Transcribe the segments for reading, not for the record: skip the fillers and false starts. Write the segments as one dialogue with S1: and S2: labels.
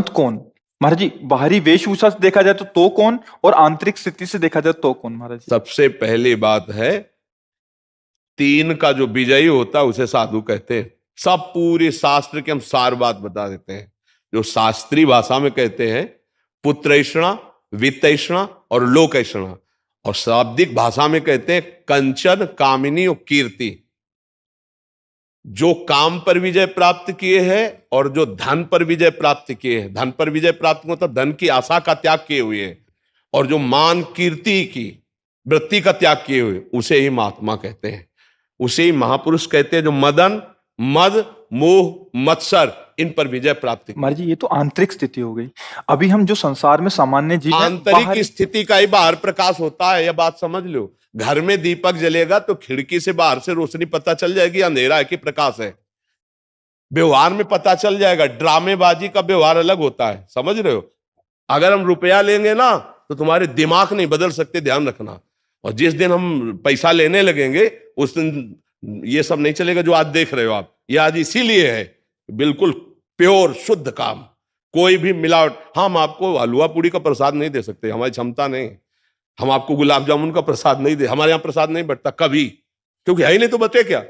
S1: संत कौन? महाराज जी, बाहरी वेशभूषा से देखा जाए तो कौन, और आंतरिक स्थिति से देखा जाए तो कौन महाराज जी?
S2: सबसे पहली बात है, तीन का जो विजयी होता है उसे साधु कहते हैं। सब पूरे शास्त्र के हम सार बात बता देते हैं। जो शास्त्रीय भाषा में कहते हैं पुत्रैषणा, वित्तैषणा और लोकैषणा, और शाब्दिक भाषा में कहते हैं कंचन, कामिनी और कीर्ति। जो काम पर विजय प्राप्त किए हैं और जो धन पर विजय प्राप्त किए हैं, धन पर विजय प्राप्त मतलब धन की आशा का त्याग किए हुए हैं, और जो मान कीर्ति की वृत्ति का त्याग किए हुए, उसे ही महात्मा कहते हैं, उसे ही महापुरुष कहते हैं। जो मदन, मद, मोह, मत्सर, इन पर विजय प्राप्त की।
S1: महाराज जी, ये तो आंतरिक स्थिति हो गई। अभी हम जो संसार में सामान्य जीव हैं,
S2: आंतरिक स्थिति का ही बाहर प्रकाश होता है, यह बात समझ लो। घर में दीपक जलेगा तो खिड़की से बाहर से रोशनी पता चल जाएगी अंधेरा है कि प्रकाश है। व्यवहार में पता चल जाएगा। ड्रामेबाजी का व्यवहार अलग होता है, समझ रहे हो। अगर हम रुपया लेंगे ना तो तुम्हारे दिमाग नहीं बदल सकते, ध्यान रखना। और जिस दिन हम पैसा लेने लगेंगे उस दिन ये सब नहीं चलेगा जो आज देख रहे हो आप। ये आज इसीलिए है बिल्कुल प्योर शुद्ध काम, कोई भी मिलावट। हम आपको हलवा पूड़ी का प्रसाद नहीं दे सकते, हमारी क्षमता नहीं। हम आपको गुलाब जामुन का प्रसाद नहीं दे, हमारे यहाँ प्रसाद नहीं बटता कभी, क्योंकि है ही नहीं तो बचे क्या।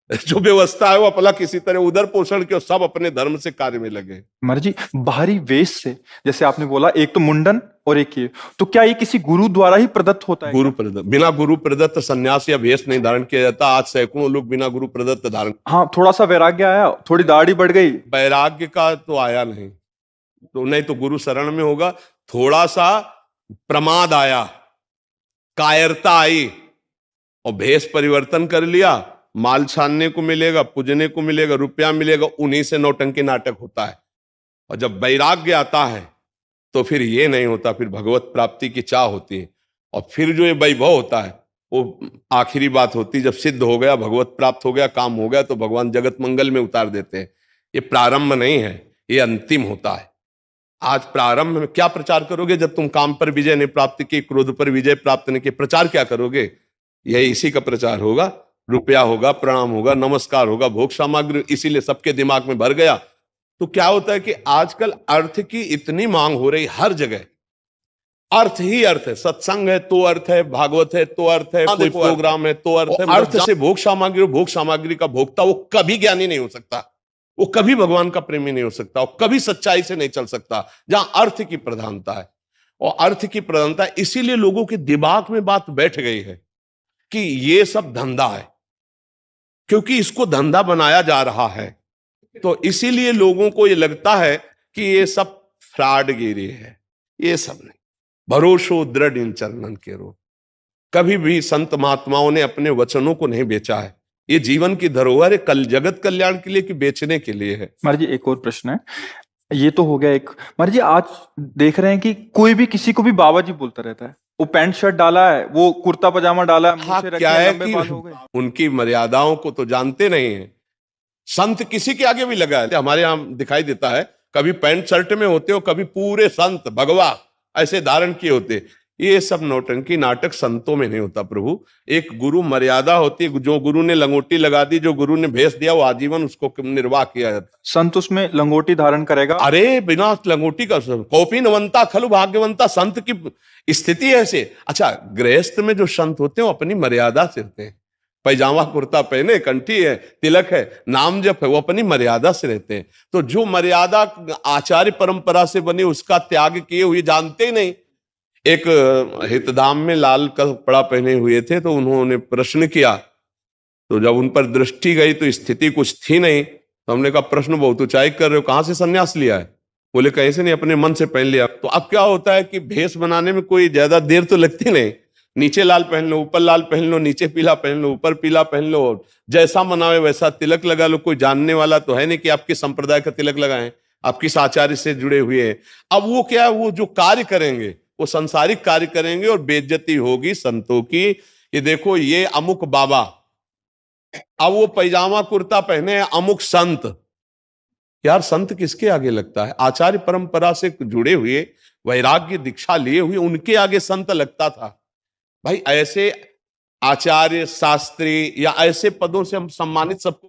S2: जो व्यवस्था है वो अपना किसी तरह उधर पोषण के, सब अपने धर्म से कार्य में लगे।
S1: महाराज जी, बाहरी वेश से, जैसे आपने बोला एक तो मुंडन और एक ये, तो क्या ये किसी गुरु द्वारा ही प्रदत्त होता है?
S2: गुरु प्रदत्त, बिना गुरु प्रदत्त सन्यास या वेश नहीं धारण किया जाता। आज सैकड़ों लोग बिना गुरु प्रदत्त धारण।
S1: हाँ, थोड़ा सा वैराग्य आया, थोड़ी दाढ़ी बढ़ गई,
S2: वैराग्य का तो आया नहीं, तो नहीं तो गुरु शरण में होगा। थोड़ा सा प्रमाद आया, कायरता आई, और भेष परिवर्तन कर लिया। माल छानने को मिलेगा, पूजने को मिलेगा, रुपया मिलेगा, उन्हीं से नौटंकी नाटक होता है। और जब वैराग्य आता है तो फिर ये नहीं होता, फिर भगवत प्राप्ति की चाह होती है। और फिर जो ये वैभव होता है वो आखिरी बात होती है। जब सिद्ध हो गया, भगवत प्राप्त हो गया, काम हो गया, तो भगवान जगत मंगल में उतार देते हैं। ये प्रारंभ नहीं है, ये अंतिम होता है। आज प्रारंभ में क्या प्रचार करोगे जब तुम काम पर विजय नहीं प्राप्त की, क्रोध पर विजय प्राप्त नहीं की? प्रचार क्या करोगे? यही इसी का प्रचार होगा। रुपया होगा, प्रणाम होगा, नमस्कार होगा, भोग सामग्री, इसीलिए सबके दिमाग में भर गया। तो क्या होता है कि आजकल अर्थ की इतनी मांग हो रही, हर जगह अर्थ ही अर्थ है। सत्संग है तो अर्थ है, भागवत है तो अर्थ है, कोई प्रोग्राम है तो अर्थ है। अर्थ से भोग सामग्री, भोग सामग्री का भोक्ता वो कभी ज्ञानी नहीं हो सकता, वो कभी भगवान का प्रेमी नहीं हो सकता, वो कभी सच्चाई से नहीं चल सकता जहां अर्थ की प्रधानता है। और अर्थ की प्रधानता, इसीलिए लोगों के दिमाग में बात बैठ गई है कि ये सब धंधा है, क्योंकि इसको धंधा बनाया जा रहा है। तो इसीलिए लोगों को ये लगता है कि ये सब फ्रॉडगिरी है। ये सब नहीं, भरोसो दृढ़ इन चरणन के रो। कभी भी संत महात्माओं ने अपने वचनों को नहीं बेचा है। ये जीवन की धरोहर है, कल जगत कल्याण के लिए कि बेचने के लिए है।
S1: महाराज जी, एक और प्रश्न है। ये तो हो गया एक। महाराज जी, आज देख रहे हैं कि कोई भी किसी को भी बाबा जी बोलता रहता है। वो पैंट शर्ट डाला है, वो कुर्ता पजामा डाला है,
S2: हाँ, क्या है कि उनकी मर्यादाओं को तो जानते नहीं है। संत किसी के आगे भी लगा है। हमारे यहाँ दिखाई देता है, कभी पैंट शर्ट में होते हो, कभी पूरे संत भगवा ऐसे धारण किए होते। ये सब नौटंकी नाटक संतों में नहीं होता प्रभु। एक गुरु मर्यादा होती है। जो गुरु ने लंगोटी लगा दी, जो गुरु ने भेष दिया, वो आजीवन उसको निर्वाह किया जाता है।
S1: संत उसमें लंगोटी धारण करेगा?
S2: अरे बिना लंगोटी का कौपी नवंता खलु भाग्यवंता, संत की स्थिति ऐसे। अच्छा, गृहस्थ में जो संत होते हैं वो अपनी मर्यादा से रहते हैं। पैजामा कुर्ता पहने, कंठी है, तिलक है, नाम जप है, वो अपनी मर्यादा से रहते हैं। तो जो मर्यादा आचार्य परंपरा से बनी उसका त्याग किए हुए जानते ही नहीं। एक हितधाम में लाल कपड़ा पहने हुए थे, तो उन्होंने प्रश्न किया, तो जब उन पर दृष्टि गई तो स्थिति कुछ थी नहीं। तो हमने कहा प्रश्न बहुत ऊंचाई कर रहे हो, कहां से सन्यास लिया है? बोले कहीं से नहीं, अपने मन से पहन लिया। तो अब क्या होता है कि भेष बनाने में कोई ज्यादा देर तो लगती नहीं। नीचे लाल पहन लो, ऊपर लाल पहन लो, नीचे पीला पहन लो, ऊपर पीला पहन लो, जैसा मनावे वैसा तिलक लगा लो। कोई जानने वाला तो है नहीं कि आपके संप्रदाय का तिलक लगाएं, आप किस आचार्य से जुड़े हुए हैं। अब वो क्या है, वो जो कार्य करेंगे वो संसारिक कार्य करेंगे और बेइज्जती होगी संतों की। ये देखो, ये अमुक बाबा, अब वो पैजामा कुर्ता पहने अमुक संत। यार, संत किसके आगे लगता है? आचार्य परंपरा से जुड़े हुए, वैराग्य दीक्षा लिए हुए, उनके आगे संत लगता था। भाई, ऐसे आचार्य, शास्त्री या ऐसे पदों से हम सम्मानित सबको